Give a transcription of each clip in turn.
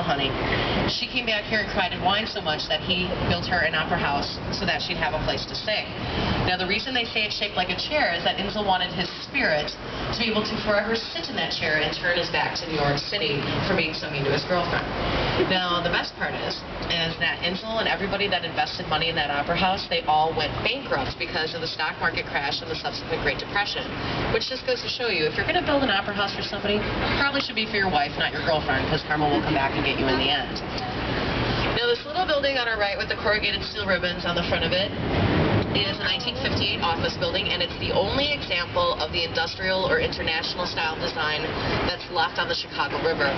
honey. She came back here and cried and whined so much that he built her an opera house so that she'd have a place to sing. Now, the reason they say it's shaped like a chair is that Inzel wanted his spirit to be able to forever sit in that chair and turn his back to New York City for being so mean to his girlfriend. Now, the best part is that Inzel and everybody that invested money in that opera house, they all went bankrupt because of the stock market crash and the subsequent Great Depression, which just goes to show you, if you're going to build an opera house for somebody, it probably should be for your wife, not your girlfriend, because karma will come back and get you in the end. Now, this little building on our right with the corrugated steel ribbons on the front of it is a 1958 office building, and it's the only example of the industrial or international style design that's left on the Chicago River.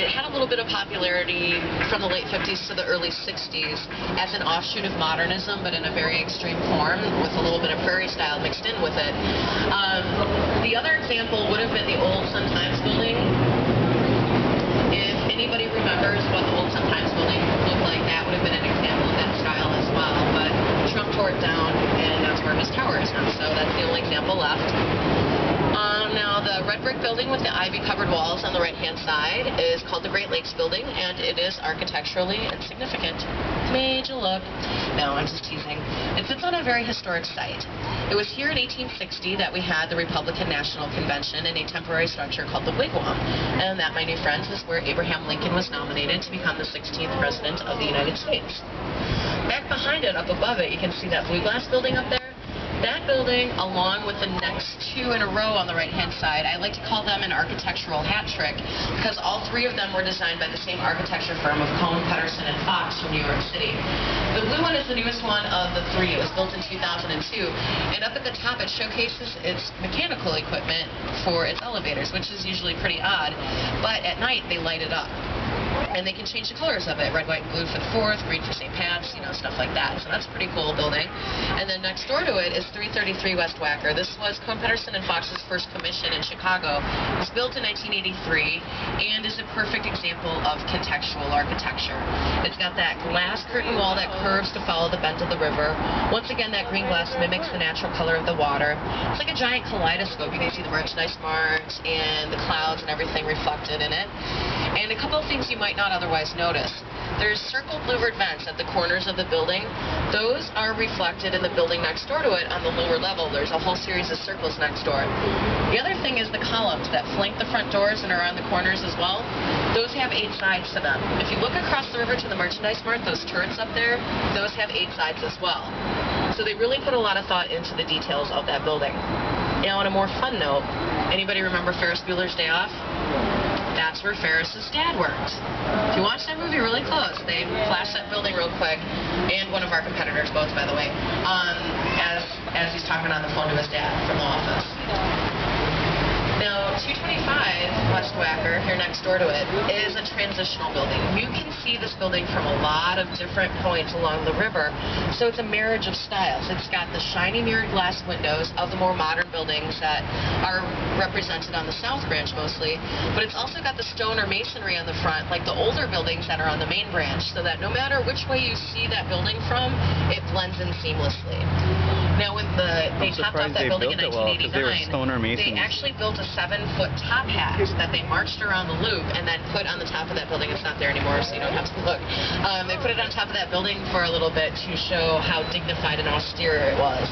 It had a little bit of popularity from the late 50s to the early 60s as an offshoot of modernism, but in a very extreme form with a little bit of prairie style mixed in with it. The other example would have been the old Sun-Times building. If anybody remembers what the old Sun-Times building looked like, that would have been an example of that style as well, but Trump tore it down, and that's where his tower is now, so that's the only example left. Now, the red brick building with the ivy-covered walls on the right-hand side is called the Great Lakes Building, and it is architecturally insignificant. Major look. No, I'm just teasing. It sits on a very historic site. It was here in 1860 that we had the Republican National Convention in a temporary structure called the Wigwam, and that, my new friends, is where Abraham Lincoln was nominated to become the 16th President of the United States. Back behind it, up above it, you can see that blue glass building up there. That building, along with the next two in a row on the right-hand side, I like to call them an architectural hat trick because all three of them were designed by the same architecture firm of Kohn, Pedersen, and Fox from New York City. The blue one is the newest one of the three. It was built in 2002, and up at the top it showcases its mechanical equipment for its elevators, which is usually pretty odd, but at night they light it up. And they can change the colors of it, red, white, and blue for the 4th, green for St. Pat's, you know, stuff like that. So that's a pretty cool building. And then next door to it is 333 West Wacker. This was Kohn Pedersen and Fox's first commission in Chicago. It was built in 1983 and is a perfect example of contextual architecture. It's got that glass curtain wall that curves to follow the bend of the river. Once again, that green glass mimics the natural color of the water. It's like a giant kaleidoscope. You can see the Merchandise Mart and the clouds and everything reflected in it. And a couple of things you might not otherwise notice. There's circled louvered vents at the corners of the building. Those are reflected in the building next door to it on the lower level. There's a whole series of circles next door. The other thing is the columns that flank the front doors and are on the corners as well. Those have 8 sides to them. If you look across the river to the Merchandise Mart, those turrets up there, those have 8 sides as well. So they really put a lot of thought into the details of that building. Now, on a more fun note, anybody remember Ferris Bueller's Day Off? That's where Ferris's dad worked. If you watch that movie really close, they flash that building real quick, and one of our competitors, both by the way, as he's talking on the phone to his dad from the office. Now, 225 West Wacker, here next door to it, is a transitional building. You can see this building from a lot of different points along the river, so it's a marriage of styles. It's got the shiny mirrored glass windows of the more modern buildings that are represented on the South Branch mostly, but it's also got the stone or masonry on the front, like the older buildings that are on the main branch, so that no matter which way you see that building from, it blends in seamlessly. Now, when they topped off that building in 1989, they actually built a 7-foot top hat that they marched around the loop and then put on the top of that building. It's not there anymore, so you don't have to look. They put it on top of that building for a little bit to show how dignified and austere it was.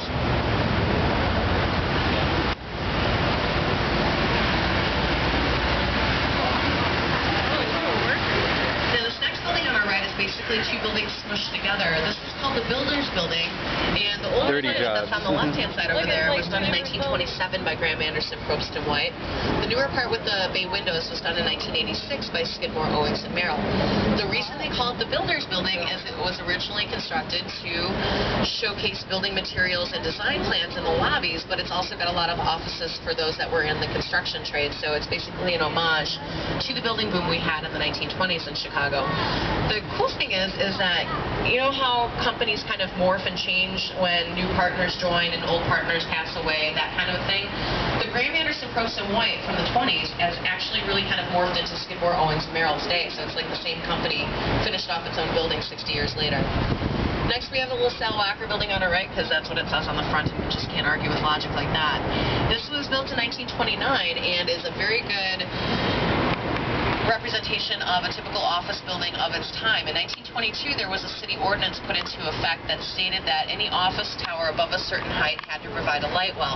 Now, this next building on our right is basically 2 buildings smushed together. This is called the Builders Building, and the older one that's on the left-hand side over there was done in 1927 by Graham Anderson, Probst & White. The newer part with the bay windows was done in 1986 by Skidmore, Owings & Merrill. The reason they call it the Builders Building is it was originally constructed to showcase building materials and design plans in the lobbies, but it's also got a lot of offices for those that were in the construction trade, so it's basically an homage to the building boom we had in the 1920s in Chicago. The cool thing is that, you know how companies kind of morph and change when new partners join and old partners pass away, that kind of thing? The Graham Anderson, Probst & White from the 20s has actually really kind of morphed into Skidmore, Owings & Merrill today, so it's like the same company finished off its own building 60 years later. Next, we have the LaSalle Wacker building on our right, because that's what it says on the front, and you just can't argue with logic like that. This was built in 1929 and is a very good representation of a typical office building of its time. In 1922, there was a city ordinance put into effect that stated that any office tower above a certain height had to provide a light well.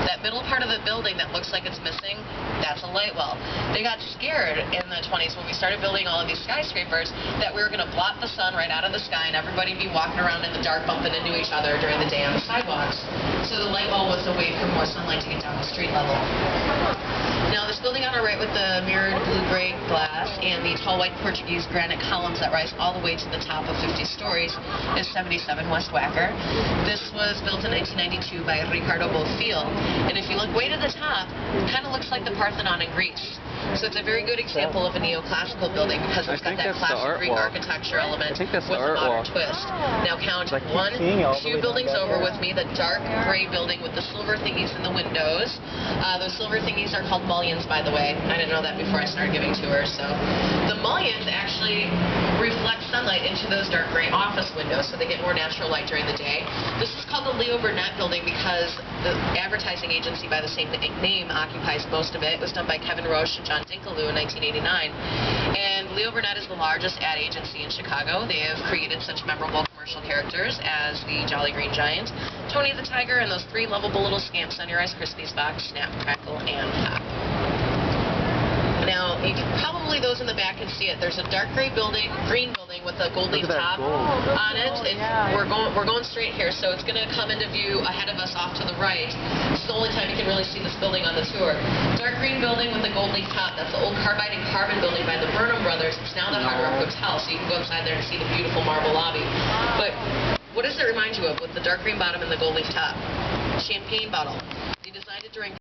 That middle part of the building that looks like it's missing, that's a light well. They got scared in the 20s when we started building all of these skyscrapers that we were going to blot the sun right out of the sky and everybody be walking around in the dark bumping into each other during the day on the sidewalks. So the light well was a way for more sunlight to get down to street level. Now, this building on our right with the mirrored blue-gray glass and the tall white Portuguese granite columns that rise all the way to the top of 50 stories is 77 West Wacker. This was built in 1992 by Ricardo Bofill, and if you look way to the top, it kind of looks like the Parthenon in Greece. So it's a very good example of a neoclassical building because it's got that classic Greek architecture element with a modern twist. Now count 1, 2 buildings over with me, the dark gray building with the silver thingies in the windows. Those silver thingies are called mullions, by the way. I didn't know that before I started giving tours. So the mullions actually reflect sunlight into those dark gray office windows, so they get more natural light during the day. This is called the Leo Burnett building because the advertising agency by the same name occupies most of it. It was done by Kevin Roche and John Dinkeloo in 1989. And Leo Burnett is the largest ad agency in Chicago. They have created such memorable commercial characters as the Jolly Green Giant, Tony the Tiger, and those 3 lovable little scamps on your Rice Krispies box, Snap, Crackle, and Pop. Now, you can probably, those in the back can see it. There's a dark gray building, green building with a gold leaf top on it. And we're going straight here, so it's going to come into view ahead of us off to the right. It's the only time you can really see this building on the tour. Dark green building with a gold leaf top. That's the old Carbide and Carbon building by the Burnham Brothers. It's now the Hard Rock Hotel, so you can go inside there and see the beautiful marble lobby. But what does it remind you of with the dark green bottom and the gold leaf top? Champagne bottle. They designed it during